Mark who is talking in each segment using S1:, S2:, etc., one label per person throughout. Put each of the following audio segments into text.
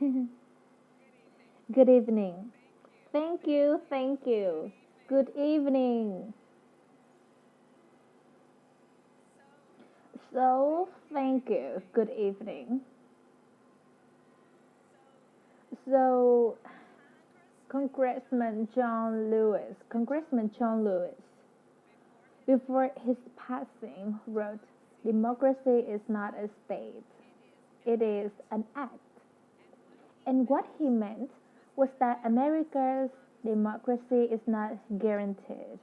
S1: Good evening. Thank you, thank you. Good evening. Thank you. Good evening. So, Congressman John Lewis, before his passing, wrote, "Democracy is not a state, it is an act." And what he meant was that America's democracy is not guaranteed.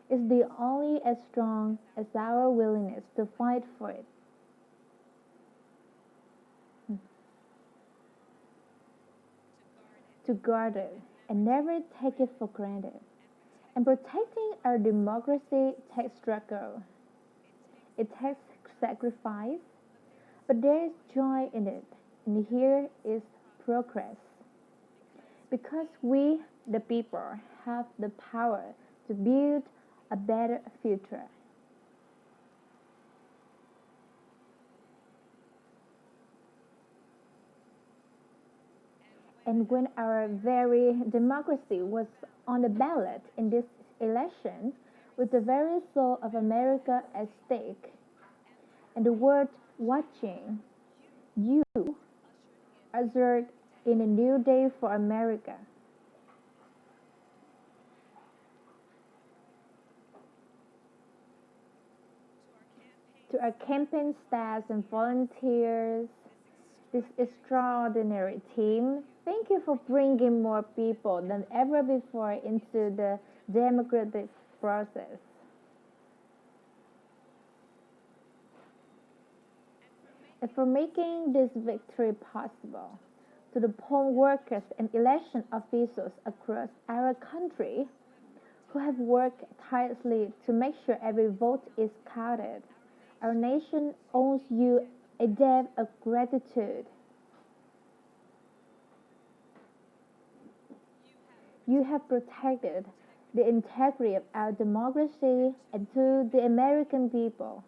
S1: It's the only as strong as our willingness to fight for it. To guard it and never take it for granted. And protecting our democracy takes struggle. It takes sacrifice, but there is joy in it. And here is progress. Because we, the people, have the power to build a better future. And when our very democracy was on the ballot in this election, with the very soul of America at stake, and the world watching, you ushered in a new day for America. To our campaign staffs and volunteers, this extraordinary team, thank you for bringing more people than ever before into the democratic process. And for making this victory possible. To the poll workers and election officials across our country who have worked tirelessly to make sure every vote is counted. Our nation owes you a debt of gratitude. You have protected the integrity of our democracy, and to the American people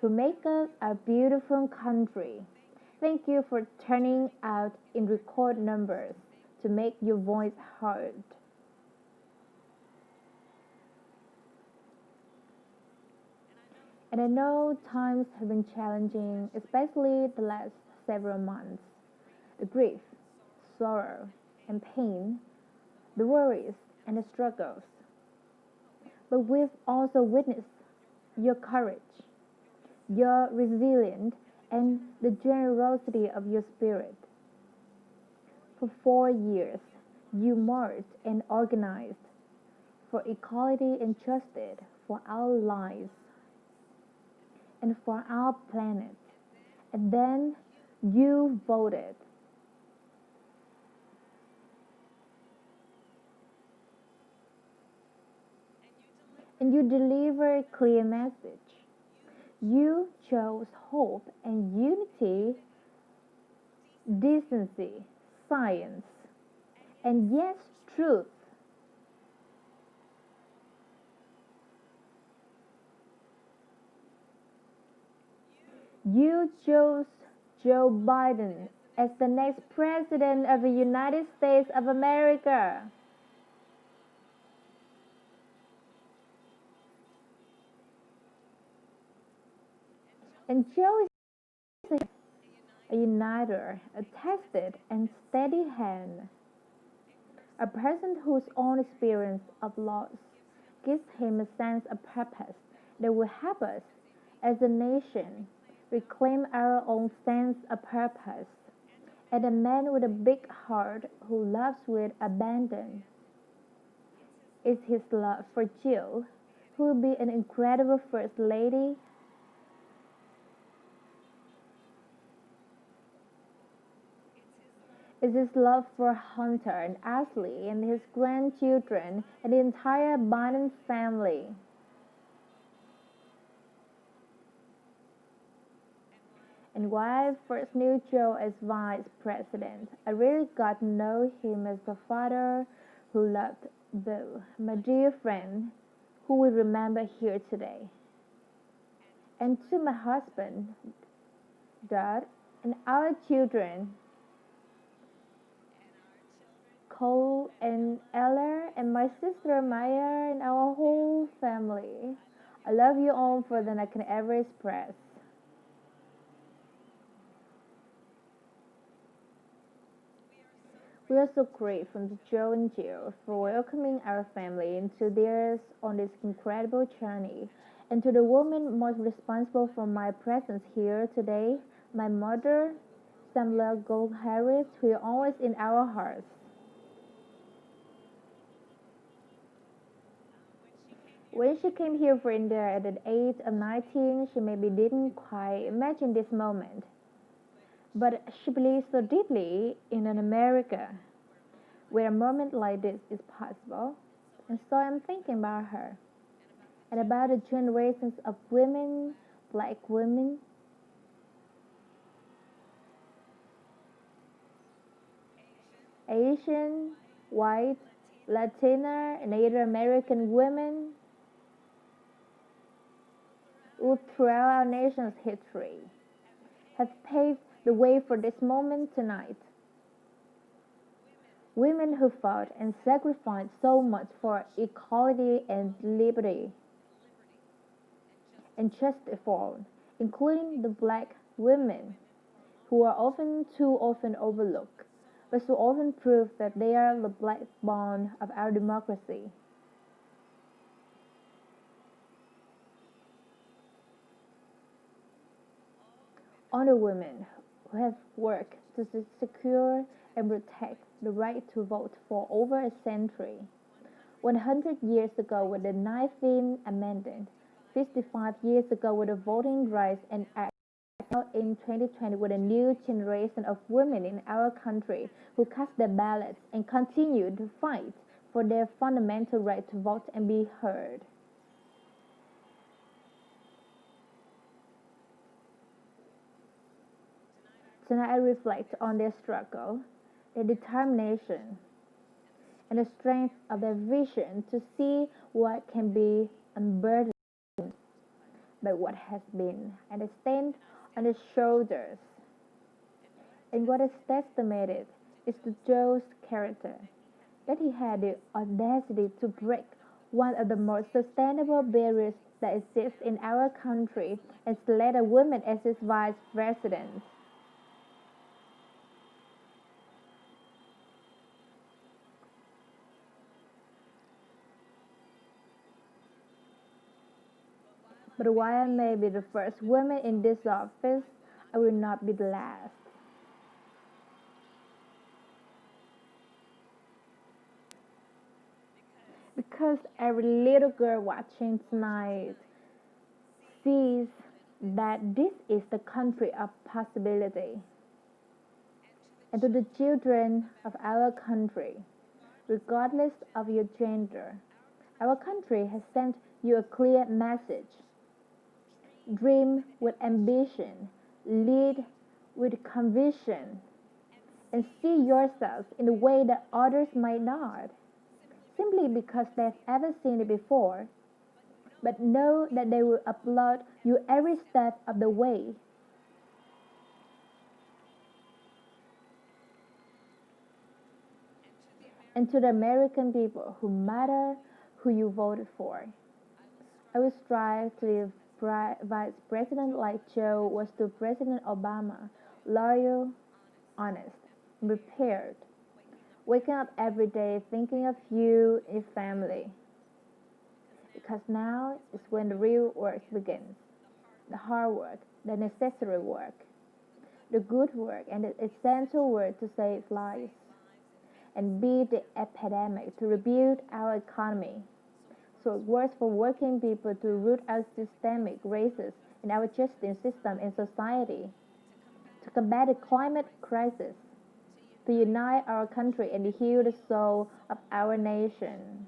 S1: who make up our beautiful country, thank you for turning out in record numbers to make your voice heard. And I know times have been challenging, especially the last several months. The grief, sorrow, and pain, the worries and the struggles. But we've also witnessed your courage, your resilience, and the generosity of your spirit. For 4 years, you marched and organized for equality and justice for our lives and for our planet. And then you voted. And you delivered a clear message. You chose hope and unity, decency, science, and yes, truth. You chose Joe Biden as the next president of the United States of America. And Joe is a uniter, a tested and steady hand, a person whose own experience of loss gives him a sense of purpose that will help us as a nation reclaim our own sense of purpose, and a man with a big heart who loves with abandon. Is his love for Jill, who will be an incredible First Lady. Is his love for Hunter and Ashley and his grandchildren and the entire Biden family. And when I first knew Joe as vice president, I really got to know him as a father who loved Bill, my dear friend, who we remember here today. And to my husband, Dad, and our children, Nicole and Ella and my sister Maya and our whole family. I love you all more than I can ever express. We are so grateful to Joe and Jill for welcoming our family into theirs on this incredible journey, and to the woman most responsible for my presence here today, my mother, Samla Gold Harris, who is always in our hearts. When she came here for India at the age of 19, she maybe didn't quite imagine this moment. But she believes so deeply in an America where a moment like this is possible. And so I'm thinking about her and about the generations of women, black women, Asian, white, Latina, and Native American women who throughout our nation's history have paved the way for this moment tonight. Women who fought and sacrificed so much for equality and liberty and justice for all, including the black women who are often too often overlooked, but so often prove that they are the backbone of our democracy. Honor women who have worked to secure and protect the right to vote for over a century. 100 years ago with the 19th Amendment, 55 years ago with the Voting Rights and Act, now in 2020 with a new generation of women in our country who cast their ballots and continue to fight for their fundamental right to vote and be heard. Tonight I reflect on their struggle, their determination, and the strength of their vision to see what can be unburdened by what has been, and stand on their shoulders. And what is estimated is to Joe's character, that he had the audacity to break one of the most sustainable barriers that exists in our country and select a woman as his vice president. But while I may be the first woman in this office, I will not be the last. Because every little girl watching tonight sees that this is the country of possibility. And to the children of our country, regardless of your gender, our country has sent you a clear message. Dream with ambition, lead with conviction, and see yourself in a way that others might not, simply because they've ever seen it before, but know that they will applaud you every step of the way. And to the American people who matter who you voted for, I will strive to be vice president like Joe was to President Obama, loyal, honest, and prepared, waking up every day thinking of you and your family. Because now is when the real work begins. The hard work, the necessary work, the good work, and the essential work to save lives and beat the epidemic to rebuild our economy. So it works for working people to root out systemic racism in our justice system and society, to combat the climate crisis, to unite our country and to heal the soul of our nation.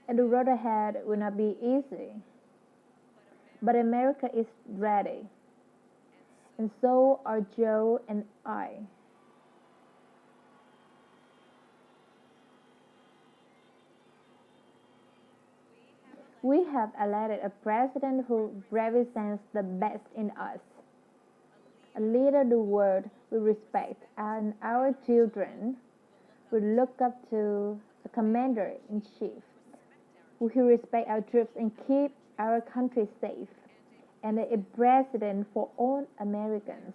S1: And the road ahead will not be easy, but America is ready, and so are Joe and I. We have elected a president who represents the best in us. a leader the world will respect, and our children will look up to a commander in chief who will respect our troops and keep our country safe, and a president for all Americans.